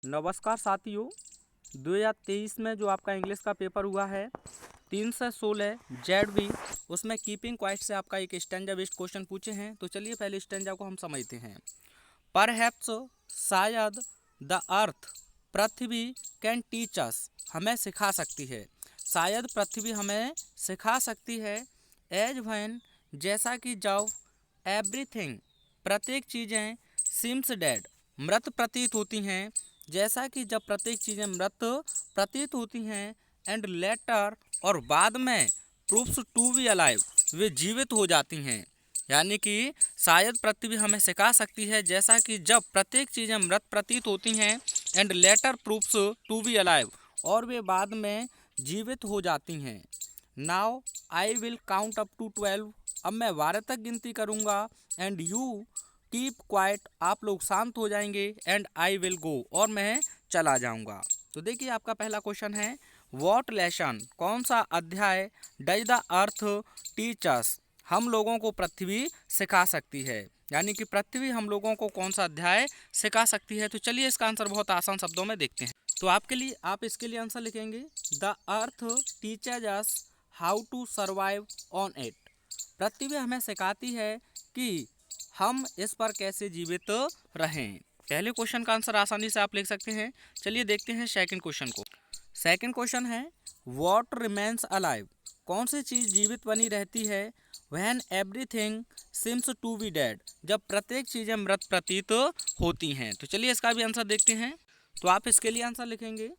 नमस्कार साथियों, 2023 में जो आपका इंग्लिश का पेपर हुआ है 3 से 16 जेड उसमें कीपिंग क्वाइट से आपका एक स्टैंजा बेस्ड क्वेश्चन पूछे हैं। तो चलिए पहले स्टैंजा को हम समझते हैं। परहैप्स शायद the earth Prithvi can teach us हमें सिखा सकती है। शायद पृथ्वी हमें सिखा सकती है। एज व्हेन जैसा कि जब एवरीथिंग प्रत्येक चीज़ें सीम्स डेड मृत प्रतीत होती हैं। जैसा कि जब प्रत्येक चीज़ें मृत प्रतीत होती हैं। एंड लेटर और बाद में प्रूफ्स टू बी अलाइव वे जीवित हो जाती हैं। यानी कि शायद पृथ्वी हमें सिखा सकती है जैसा कि जब प्रत्येक चीज़ें मृत प्रतीत होती हैं। And later proves to be alive और वे बाद में जीवित हो जाती हैं। Now I will count up to 12 अब मैं 12 तक गिनती करूँगा। एंड यू कीप क्वाइट आप लोग शांत हो जाएंगे। एंड आई विल गो और मैं चला जाऊंगा। तो देखिए आपका पहला क्वेश्चन है व्हाट लेसन कौन सा अध्याय does the earth teach us हम लोगों को पृथ्वी सिखा सकती है। यानी कि पृथ्वी हम लोगों को कौन सा अध्याय सिखा सकती है। तो चलिए इसका आंसर बहुत आसान शब्दों में देखते हैं। तो आपके लिए आप इसके लिए आंसर लिखेंगे the earth teaches us how to survive on it पृथ्वी हमें सिखाती है कि हम इस पर कैसे जीवित रहें। पहले क्वेश्चन का आंसर आसानी से आप लिख सकते हैं। चलिए देखते हैं सेकंड क्वेश्चन को। सेकंड क्वेश्चन है व्हाट रिमेन्स अलाइव कौन सी चीज़ जीवित बनी रहती है। When everything seems to be dead जब प्रत्येक चीज़ें मृत प्रतीत होती हैं। तो चलिए इसका भी आंसर देखते हैं। तो आप इसके लिए आंसर लिखेंगे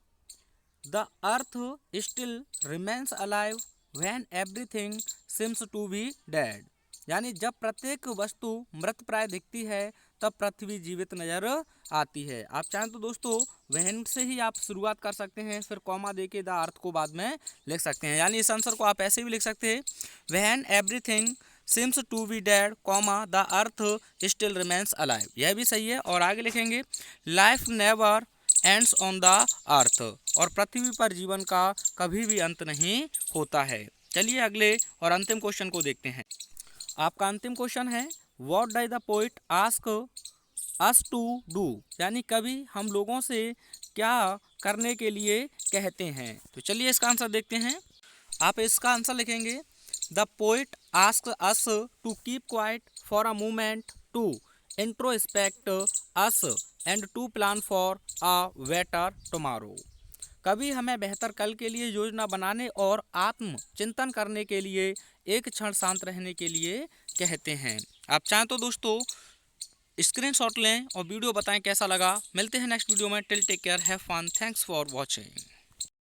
the earth still remains alive when everything seems to be dead यानी जब प्रत्येक वस्तु मृत प्राय दिखती है तब पृथ्वी जीवित नजर आती है। आप चाहें तो दोस्तों वहन से ही आप शुरुआत कर सकते हैं, फिर कॉमा देके द अर्थ को बाद में लिख सकते हैं। यानी इस आंसर को आप ऐसे भी लिख सकते हैं when everything seems to be dead comma the earth still remains alive यह भी सही है। और आगे लिखेंगे life never ends on the earth और पृथ्वी पर जीवन का कभी भी अंत नहीं होता है। चलिए अगले और अंतिम क्वेश्चन को देखते हैं। आपका अंतिम क्वेश्चन है what does the poet ask us to do यानी कवि हम लोगों से क्या करने के लिए कहते हैं। तो चलिए इसका आंसर देखते हैं। आप इसका आंसर लिखेंगे the poet ask us to keep quiet for a moment to introspect us and to plan for a better tomorrow कभी हमें बेहतर कल के लिए योजना बनाने और आत्म चिंतन करने के लिए एक क्षण शांत रहने के लिए कहते हैं। आप चाहें तो दोस्तों स्क्रीनशॉट लें और वीडियो बताएं कैसा लगा। मिलते हैं नेक्स्ट वीडियो में। Till take care, have fun, thanks for watching.